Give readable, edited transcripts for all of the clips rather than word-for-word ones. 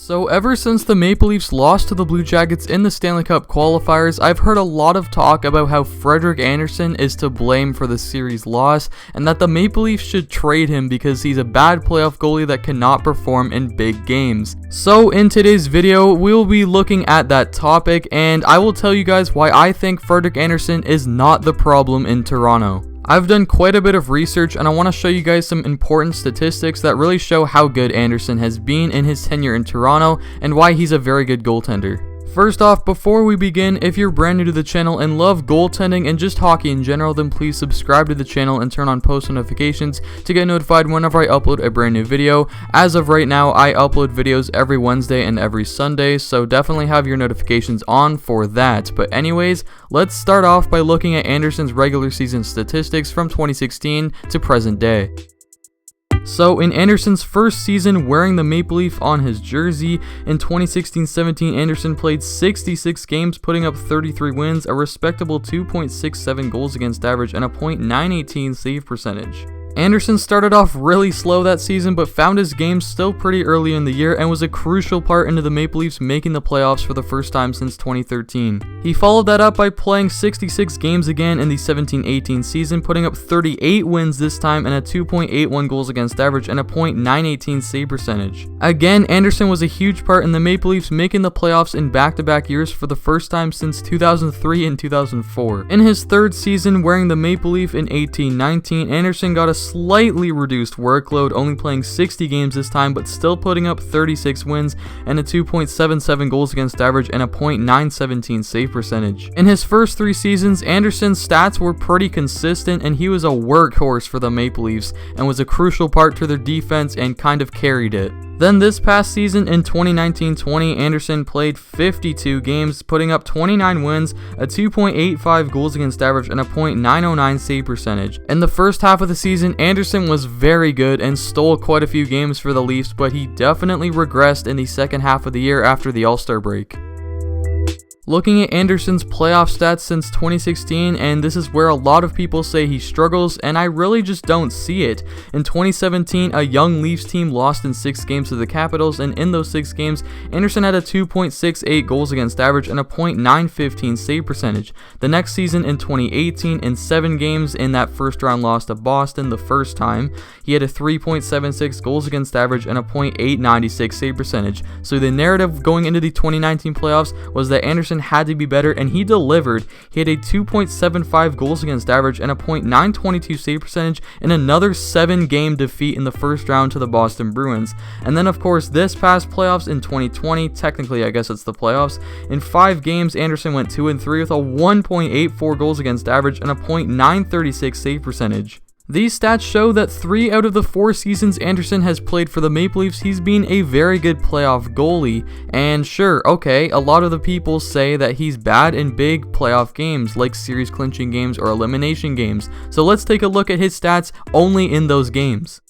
So ever since the Maple Leafs lost to the Blue Jackets in the Stanley Cup qualifiers, I've heard a lot of talk about how Frederik Andersen is to blame for the series loss, and that the Maple Leafs should trade him because he's a bad playoff goalie that cannot perform in big games. So in today's video, we'll be looking at that topic, and I will tell you guys why I think Frederik Andersen is not the problem in Toronto. I've done quite a bit of research and I want to show you guys some important statistics that really show how good Andersen has been in his tenure in Toronto and why he's a very good goaltender. First off, before we begin, if you're brand new to the channel and love goaltending and just hockey in general, then please subscribe to the channel and turn on post notifications to get notified whenever I upload a brand new video. As of right now, I upload videos every Wednesday and every Sunday, so definitely have your notifications on for that. But anyways, let's start off by looking at Andersen's regular season statistics from 2016 to present day. So in Andersen's first season wearing the Maple Leaf on his jersey, in 2016-17 Andersen played 66 games, putting up 33 wins, a respectable 2.67 goals against average, and a .918 save percentage. Andersen started off really slow that season, but found his game still pretty early in the year and was a crucial part into the Maple Leafs making the playoffs for the first time since 2013. He followed that up by playing 66 games again in the 17-18 season, putting up 38 wins this time and a 2.81 goals against average and a .918 save percentage. Again, Andersen was a huge part in the Maple Leafs making the playoffs in back-to-back years for the first time since 2003 and 2004. In his third season wearing the Maple Leaf in 18-19, Andersen got a slightly reduced workload, only playing 60 games this time, but still putting up 36 wins and a 2.77 goals against average and a .917 save percentage. In his first 3 seasons, Andersen's stats were pretty consistent and he was a workhorse for the Maple Leafs and was a crucial part to their defense and kind of carried it. Then this past season in 2019-20, Andersen played 52 games, putting up 29 wins, a 2.85 goals against average, and a .909 save percentage. In the first half of the season, Andersen was very good and stole quite a few games for the Leafs, but he definitely regressed in the second half of the year after the All-Star break. Looking at Andersen's playoff stats since 2016, and this is where a lot of people say he struggles, and I really just don't see it. In 2017, a young Leafs team lost in 6 games to the Capitals, and in those 6 games, Andersen had a 2.68 goals against average and a .915 save percentage. The next season in 2018, in 7 games in that first round loss to Boston the first time, he had a 3.76 goals against average and a .896 save percentage. So the narrative going into the 2019 playoffs was that Andersen had to be better, and he delivered. He had a 2.75 goals against average and a .922 save percentage in another 7-game defeat in the first round to the Boston Bruins. And then of course this past playoffs in 2020, technically I guess it's the playoffs, in 5 games Andersen went 2-3 with a 1.84 goals against average and a .936 save percentage. These stats show that 3 out of the 4 seasons Andersen has played for the Maple Leafs, he's been a very good playoff goalie. And sure, okay, a lot of the people say that he's bad in big playoff games, like series clinching games or elimination games. So let's take a look at his stats only in those games.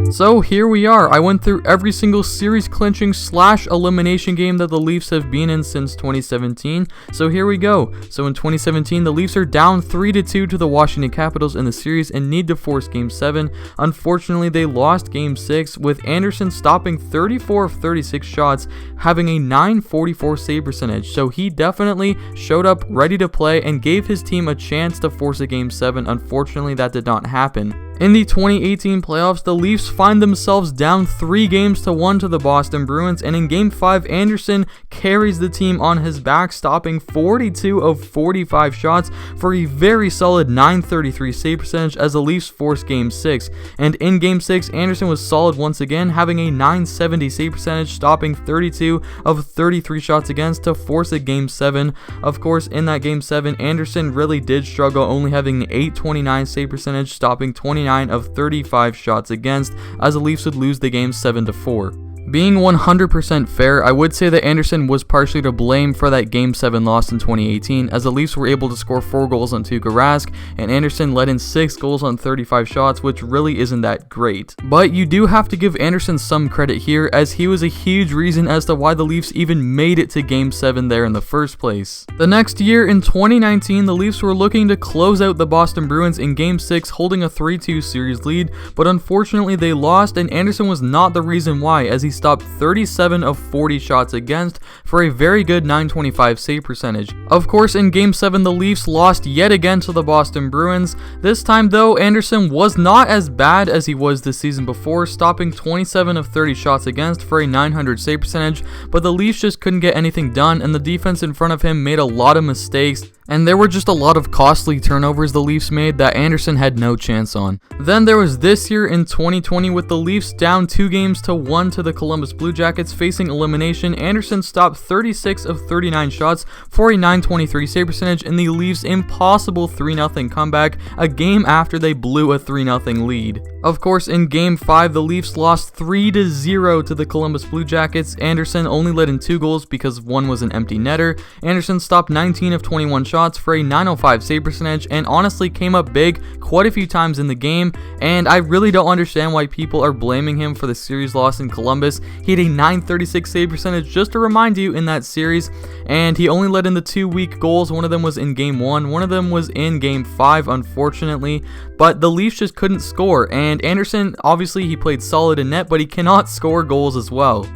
So here we are. I went through every single series clinching / elimination game that the Leafs have been in since 2017. So here we go. So in 2017, the Leafs are down 3-2 to the Washington Capitals in the series and need to force Game 7. Unfortunately, they lost Game 6 with Andersen stopping 34 of 36 shots, having a .944 save percentage. So he definitely showed up ready to play and gave his team a chance to force a Game 7. Unfortunately, that did not happen. In the 2018 playoffs, the Leafs find themselves down 3-1 to the Boston Bruins, and in Game 5, Andersen carries the team on his back, stopping 42 of 45 shots for a very solid .933 save percentage as the Leafs force Game 6. And in Game 6, Andersen was solid once again, having a .970 save percentage, stopping 32 of 33 shots against to force a Game 7. Of course, in that Game 7, Andersen really did struggle, only having an .829 save percentage, stopping 29 of 35 shots against, as the Leafs would lose the game 7-4. Being 100% fair, I would say that Andersen was partially to blame for that Game 7 loss in 2018, as the Leafs were able to score 4 goals on Tuukka Rask, and Andersen let in 6 goals on 35 shots, which really isn't that great. But you do have to give Andersen some credit here, as he was a huge reason as to why the Leafs even made it to Game 7 there in the first place. The next year, in 2019, the Leafs were looking to close out the Boston Bruins in Game 6, holding a 3-2 series lead, but unfortunately they lost, and Andersen was not the reason why, as he stopped 37 of 40 shots against for a very good .925 save percentage. Of course, in Game 7, the Leafs lost yet again to the Boston Bruins. This time though, Anderson was not as bad as he was the season before, stopping 27 of 30 shots against for a .900 save percentage, but the Leafs just couldn't get anything done, and the defense in front of him made a lot of mistakes, and there were just a lot of costly turnovers the Leafs made that Anderson had no chance on. Then there was this year in 2020 with the Leafs down 2-1 to the Columbus Blue Jackets facing elimination. Anderson stopped 36 of 39 shots for a .923 save percentage in the Leafs' impossible 3-0 comeback, a game after they blew a 3-0 lead. Of course, in Game 5, the Leafs lost 3-0 to the Columbus Blue Jackets. Anderson only let in 2 goals because one was an empty netter. Anderson stopped 19 of 21 shots for a .905 save percentage and honestly came up big quite a few times in the game, and I really don't understand why people are blaming him for the series loss in Columbus. He had a .936 save percentage, just to remind you, in that series, and he only let in the 2 weak goals. One of them was in Game 1, one of them was in Game 5, unfortunately, but the Leafs just couldn't score, and Anderson, obviously he played solid in net, but he cannot score goals as well.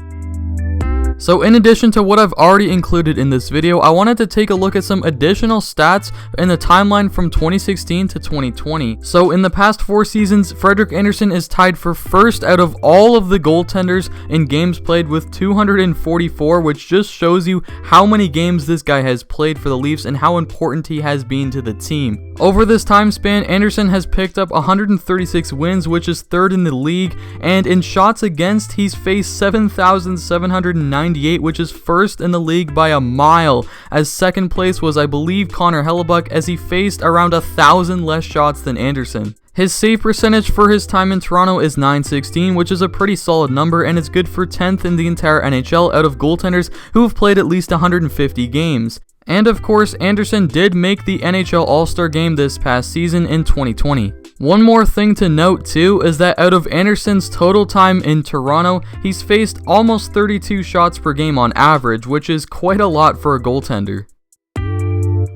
So in addition to what I've already included in this video, I wanted to take a look at some additional stats in the timeline from 2016 to 2020. So in the past 4 seasons, Frederik Andersen is tied for first out of all of the goaltenders in games played with 244, which just shows you how many games this guy has played for the Leafs and how important he has been to the team. Over this time span, Andersen has picked up 136 wins, which is 3rd in the league, and in shots against, he's faced 7,798, which is 1st in the league by a mile, as 2nd place was, I believe, Connor Hellebuyck, as he faced around 1,000 less shots than Andersen. His save percentage for his time in Toronto is .916, which is a pretty solid number, and it's good for 10th in the entire NHL out of goaltenders who have played at least 150 games. And of course, Andersen did make the NHL All-Star game this past season in 2020. One more thing to note too is that out of Andersen's total time in Toronto, he's faced almost 32 shots per game on average, which is quite a lot for a goaltender.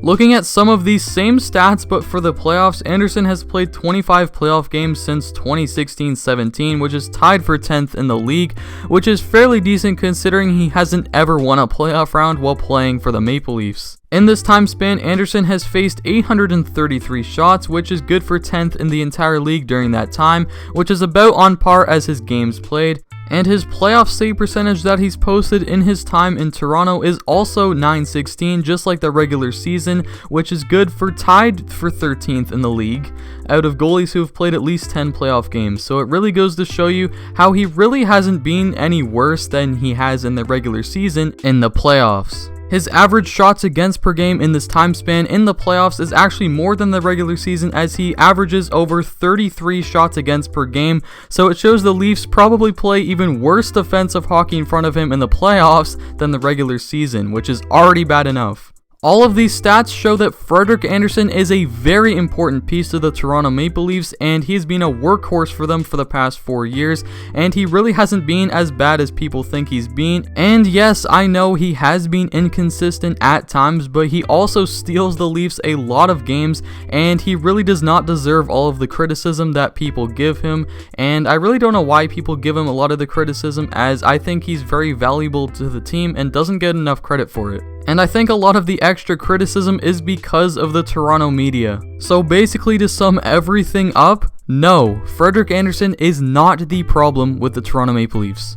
Looking at some of these same stats but for the playoffs, Andersen has played 25 playoff games since 2016-17, which is tied for 10th in the league, which is fairly decent considering he hasn't ever won a playoff round while playing for the Maple Leafs. In this time span, Andersen has faced 833 shots, which is good for 10th in the entire league during that time, which is about on par as his games played. And his playoff save percentage that he's posted in his time in Toronto is also .916, just like the regular season, which is good for tied for 13th in the league out of goalies who have played at least 10 playoff games. So it really goes to show you how he really hasn't been any worse than he has in the regular season in the playoffs. His average shots against per game in this time span in the playoffs is actually more than the regular season, as he averages over 33 shots against per game, so it shows the Leafs probably play even worse defensive hockey in front of him in the playoffs than the regular season, which is already bad enough. All of these stats show that Frederik Andersen is a very important piece to the Toronto Maple Leafs, and he's been a workhorse for them for the past 4 years, and he really hasn't been as bad as people think he's been. And yes, I know he has been inconsistent at times, but he also steals the Leafs a lot of games, and he really does not deserve all of the criticism that people give him, and I really don't know why people give him a lot of the criticism, as I think he's very valuable to the team and doesn't get enough credit for it. And I think a lot of the extra criticism is because of the Toronto media. So basically, to sum everything up, no, Frederik Andersen is not the problem with the Toronto Maple Leafs.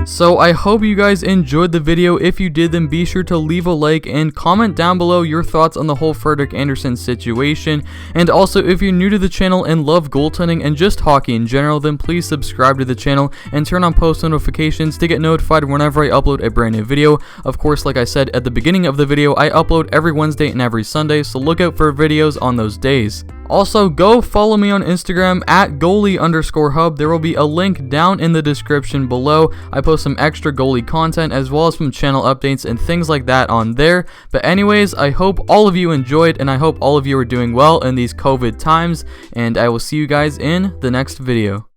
So I hope you guys enjoyed the video. If you did, then be sure to leave a like and comment down below your thoughts on the whole Frederik Andersen situation. And also, if you're new to the channel and love goaltending and just hockey in general, then please subscribe to the channel and turn on post notifications to get notified whenever I upload a brand new video. Of course, like I said at the beginning of the video, I upload every Wednesday and every Sunday, so look out for videos on those days. Also, go follow me on Instagram at goalie_hub. There will be a link down in the description below. I post some extra goalie content as well as some channel updates and things like that on there. But anyways, I hope all of you enjoyed, and I hope all of you are doing well in these COVID times, and I will see you guys in the next video.